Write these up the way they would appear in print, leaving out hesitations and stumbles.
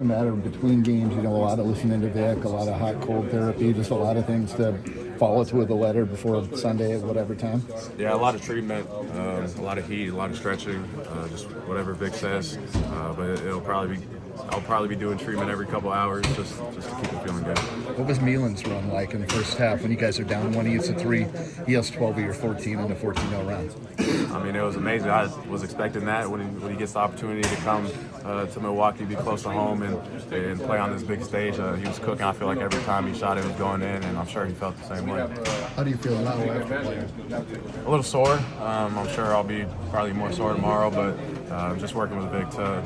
No matter between games, a lot of listening to Vic, a lot of hot cold therapy, just a lot of things to follow through with the letter before Sunday at whatever time. Yeah, a lot of treatment, a lot of heat, a lot of stretching, just whatever Vic says. But I'll probably be doing treatment every couple hours just to keep it feeling good. What was Milan's run like in the first half when you guys are down one? He hits a 3, he has 12 of your 14 in the 14-0 round. I mean, it was amazing. I was expecting that when he gets the opportunity to come to Milwaukee, be close to home, and play on this big stage. He was cooking. I feel like every time he shot it was going in, and I'm sure he felt the same way. How do you feel now after playing? A little sore. I'm sure I'll be probably more sore tomorrow, but just working with Vic to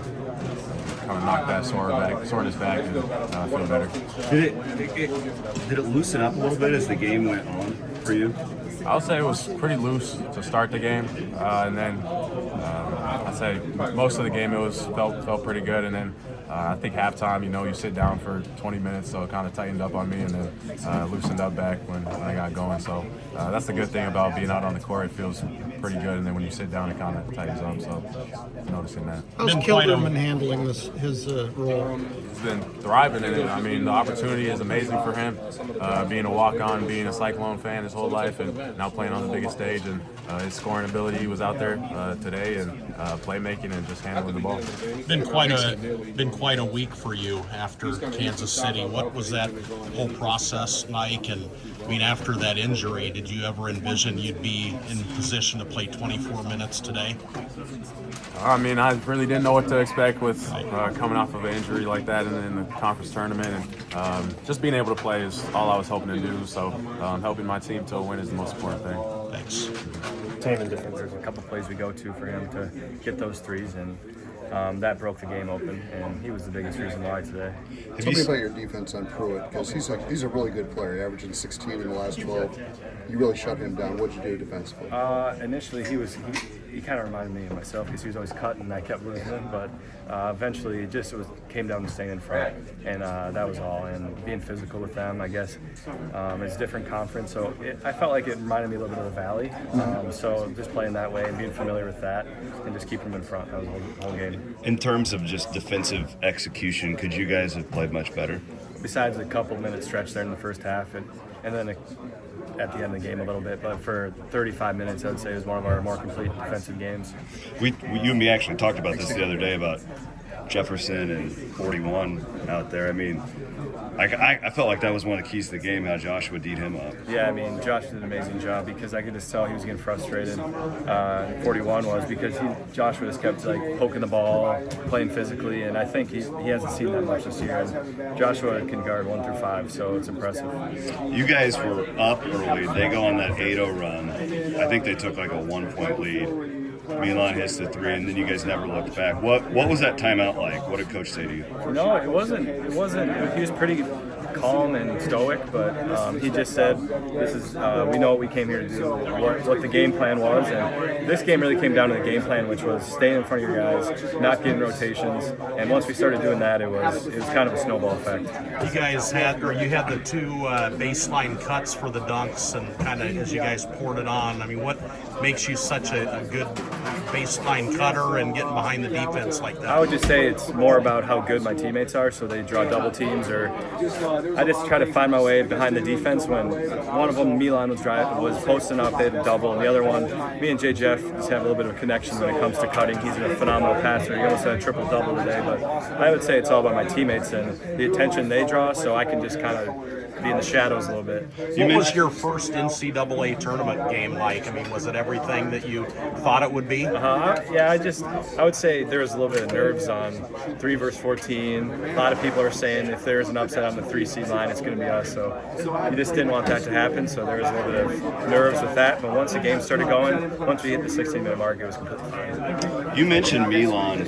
kind of knock that soreness back and feel better. Did it loosen up a little bit as the game went on for you? I would say it was pretty loose to start the game, and then I'd say most of the game felt pretty good, and then I think halftime, you sit down for 20 minutes, so it kind of tightened up on me, and then loosened up back when I got going. So that's the good thing about being out on the court. It feels pretty good, and then when you sit down, it kind of tightens up. So noticing that. How's Kilderman handling his role? He's been thriving in it. I mean, the opportunity is amazing for him. Being a walk-on, being a Cyclone fan his whole life, and now playing on the biggest stage, and his scoring ability was out there today, and playmaking and just handling the ball. Been quite a week for you after Kansas City. What was that whole process like? And I mean, after that injury, did you ever envision you'd be in position to play 24 minutes today? I mean, I really didn't know what to expect with coming off of an injury like that in the conference tournament, and just being able to play is all I was hoping to do. So helping my team to a win is the most important thing. Thanks. Time and difference. There's a couple plays we go to for him to get those threes, and that broke the game open, and he was the biggest reason why today. Tell me about your defense on Pruitt, because he's a really good player, averaging 16 in the last 12. You really shut him down. What did you do defensively? Initially, he kind of reminded me of myself because he was always cutting and I kept losing him, but eventually it came down to staying in front, and that was all. And being physical with them, I guess it's a different conference, so I felt like it reminded me a little bit of the Valley. So just playing that way and being familiar with that and just keeping them in front, that was the whole game. In terms of just defensive execution, could you guys have played much better? Besides a couple minutes stretch there in the first half, and then at the end of the game a little bit, but for 35 minutes, I would say it was one of our more complete defensive games. You and me actually talked about this the other day about Jefferson and 41 out there. I mean, I felt like that was one of the keys to the game, how Joshua D'd him up. Yeah, I mean, Josh did an amazing job because I could just tell he was getting frustrated. 41 was because Joshua just kept poking the ball, playing physically, and I think he hasn't seen that much this year. And Joshua can guard 1 through 5, so it's impressive. You guys were up early. They go on that 8-0 run. I think they took like a 1-point lead. Milan hits the 3, and then you guys never looked back. What was that timeout like? What did Coach say to you? No, it wasn't. He was pretty calm and stoic, but he just said, "This is we know what we came here to do, what the game plan was." And this game really came down to the game plan, which was staying in front of your guys, not getting rotations. And once we started doing that, it was kind of a snowball effect. You guys had the two baseline cuts for the dunks, and kind of as you guys poured it on. I mean, what makes you such a good baseline cutter and getting behind the defense like that? I would just say it's more about how good my teammates are, so they draw double teams, or I just try to find my way behind the defense. When one of them, Milan, was posting up, they had a double, and the other one, me and Jeff just have a little bit of a connection when it comes to cutting. He's a phenomenal passer. He almost had a triple-double today, but I would say it's all about my teammates and the attention they draw, so I can just kind of be in the shadows a little bit. What was your first NCAA tournament game like? I mean, was it everything that you thought it would be? Yeah, I would say there was a little bit of nerves on 3 versus 14. A lot of people are saying if there's an upset on the 3 seed line, it's going to be us. So you just didn't want that to happen. So there was a little bit of nerves with that. But once the game started going, once we hit the 16-minute mark, it was completely fine. You mentioned Milan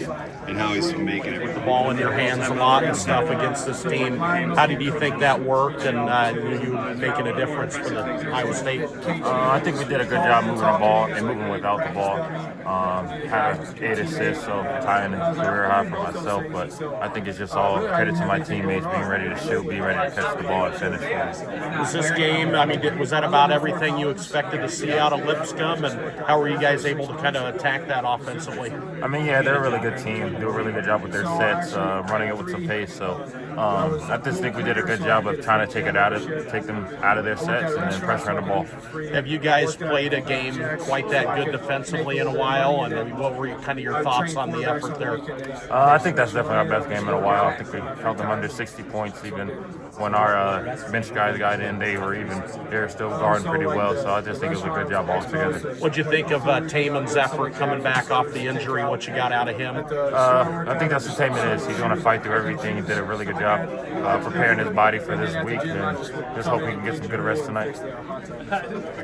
and how he's making it. With the ball in your hands a lot and stuff against this team. How did you think that worked, and you making a difference for the Iowa State? I think we did a good job moving the ball and moving without the ball. Had 8 assists, so tying a career high for myself. But I think it's just all credit to my teammates being ready to shoot, being ready to catch the ball and finish for us. Was this game, I mean, was that about everything you expected to see out of Lipscomb, and how were you guys able to kind of attack that offensively? I mean, yeah, they're a really good team. do a really good job with their sets, running it with some pace. So I just think we did a good job of trying to take them out of their sets and then pressure on the ball. Have you guys played a game quite that good defensively in a while? And I mean, what were kind of your thoughts on the effort there? I think that's definitely our best game in a while. I think we held them under 60 points even when our bench guys got in. They were still guarding pretty well. So I just think it was a good job altogether. What'd you think of Taman's effort coming back off the injury? What you got out of him? I think that's what Taman is. He's going to fight through everything. He did a really good job preparing his body for this week, and just hope he can get some good rest tonight.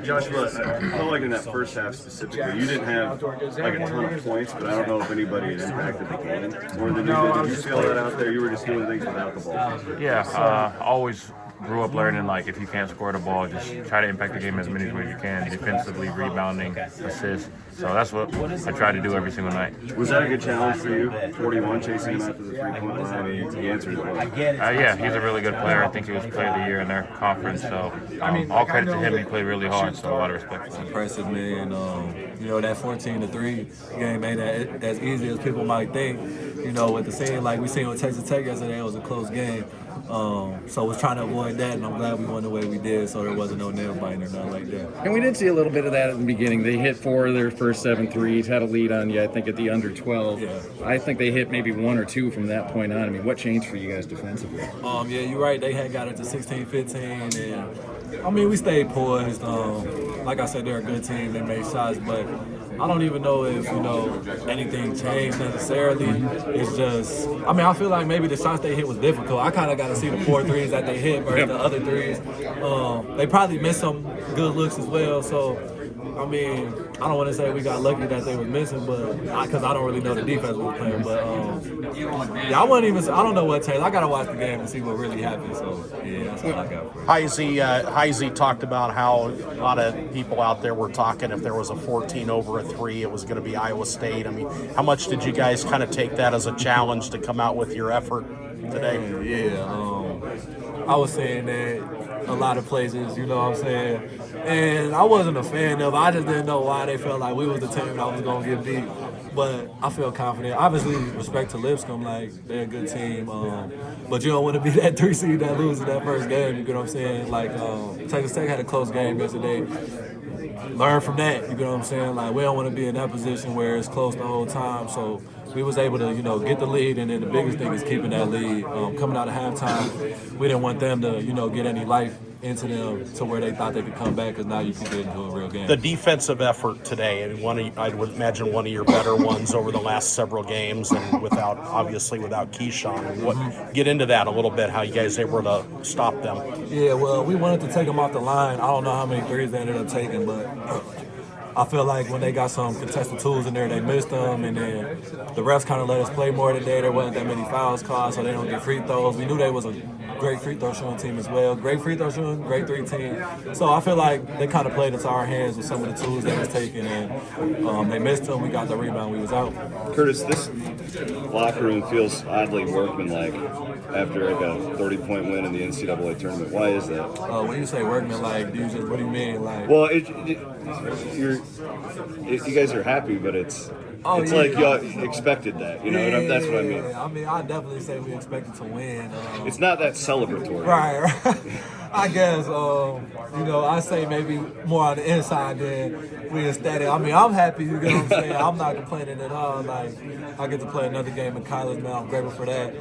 Joshua, I felt like in that first half specifically, you didn't have like a ton of points, but I don't know if anybody had impacted the game more than you did. Did you feel that out there? You were just doing things without the ball. Yeah, always grew up learning, like, if you can't score the ball, just try to impact the game as many ways you can, defensively, rebounding, assists. So that's what I try to do every single night. Was that a good challenge for you? 41, chasing him after the three-point line? He answered it well. Yeah, he's a really good player. I think he was player of the year in their conference. So all credit to him. He played really hard, so a lot of respect for him. Impressive, man. That 14-3 game ain't as easy as people might think. With the scene like we seen with Texas Tech yesterday, it was a close game. So was trying to avoid that, and I'm glad we won the way we did, so there wasn't no nail biting or nothing like that. And we did see a little bit of that at the beginning. They hit 4 of their first 7 threes, had a lead on you, I think, at the under 12. Yeah. I think they hit maybe 1 or 2 from that point on. I mean, what changed for you guys defensively? Yeah, you're right. They had got it to 16-15, and I mean, we stayed poised. Like I said, they're a good team. They made shots, but I don't even know if, anything changed necessarily. It's just, I feel like maybe the shots they hit was difficult. I kind of got to see the 4 threes that they hit versus the other threes. They probably missed some good looks as well. So, I don't want to say we got lucky that they were missing, but because I don't really know the defense we were playing. But I don't know what changed. I got to watch the game and see what really happened. So, yeah, that's all I got for you. Heise talked about how a lot of people out there were talking if there was a 14 over a 3, it was going to be Iowa State. I mean, how much did you guys kind of take that as a challenge to come out with your effort today? Yeah, I was saying that a lot of places, you know what I'm saying? And I wasn't a fan of it. I just didn't know why they felt like we was the team that was going to get beat. But I feel confident. Obviously, respect to Lipscomb, like, they're a good team. But you don't want to be that 3 seed that loses that first game, you know what I'm saying? Like, Texas Tech had a close game yesterday. Learn from that, you know what I'm saying? Like, we don't want to be in that position where it's close the whole time. So we was able to, get the lead, and then the biggest thing is keeping that lead. Coming out of halftime, we didn't want them to, get any life into them to where they thought they could come back, because now you can get into a real game. The defensive effort today, and I would imagine one of your better ones over the last several games, and without Keyshawn. Get into that a little bit, how you guys were able to stop them. Yeah, well, we wanted to take them off the line. I don't know how many threes they ended up taking, but I feel like when they got some contested tools in there, they missed them, and then the refs kind of let us play more today. There wasn't that many fouls called, so they don't get free throws. We knew they was a great free throw shooting team as well. Great free throw shooting, great 3 team. So I feel like they kind of played into our hands with some of the tools they was taking, and they missed them. We got the rebound. We was out. Curtis, this locker room feels oddly workmanlike after like a 30-point win in the NCAA tournament. Why is that? When you say workmanlike, what do you mean? Like, well, you guys are happy, but it's like y'all expected that, that's what I mean. Yeah. I definitely say we expected to win. It's not that celebratory. Right. I guess, I say maybe more on the inside than we ecstatic. I'm happy, you know what I'm saying? I'm not complaining at all. Like, I get to play another game in college, man. I'm grateful for that.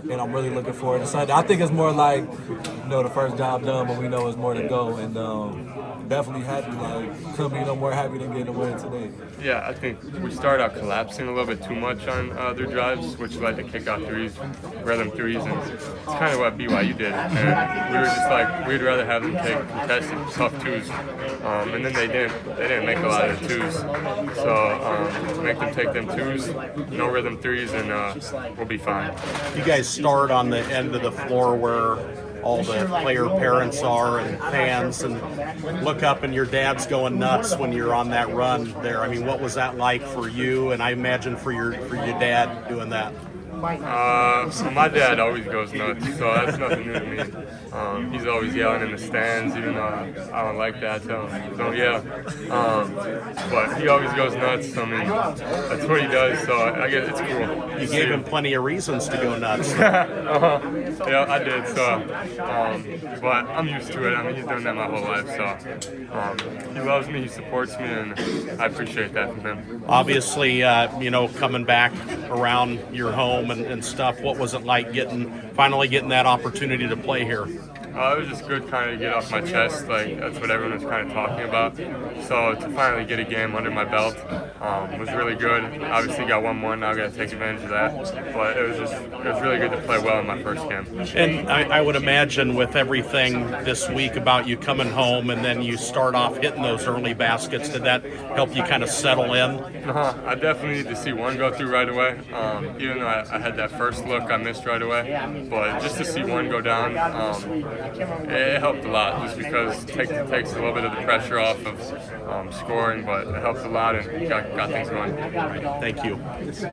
And I'm really looking forward to Sunday. I think it's more like, the first job done, but we know it's more to go. And definitely happy. Like, couldn't be no more happy than getting a win today. Yeah, I think we started out collapsing a little bit too much on their drives, which led to kick-out threes, rhythm threes, and it's kind of what BYU did. And we were just like, we'd rather have them take contested, tough twos, and then they didn't make a lot of the twos. So make them take them twos, no rhythm threes, and we'll be fine. You guys start on the end of the floor where all the player parents are and fans, and look up and your dad's going nuts when you're on that run there. I mean, what was that like for you, and I imagine for your dad doing that? My dad always goes nuts, so that's nothing new to me. He's always yelling in the stands, even though I don't like that. Don't yell. But he always goes nuts. I mean, that's what he does. So I guess it's cool. You gave him plenty of reasons to go nuts. Yeah, I did. So, but I'm used to it. I mean, he's done that my whole life. So he loves me. He supports me, and I appreciate that from him. Obviously, coming back around your home and stuff, what was it like finally getting that opportunity to play here? It was just good kind of get off my chest. Like, that's what everyone was kind of talking about. So to finally get a game under my belt was really good. Obviously got one more, now I got to take advantage of that. But it was really good to play well in my first game. And I would imagine with everything this week about you coming home and then you start off hitting those early baskets, did that help you kind of settle in? I definitely need to see one go through right away. Even though I had that first look I missed right away. But just to see one go down, it helped a lot, just because it takes a little bit of the pressure off of scoring, but it helped a lot and got things going. Thank you.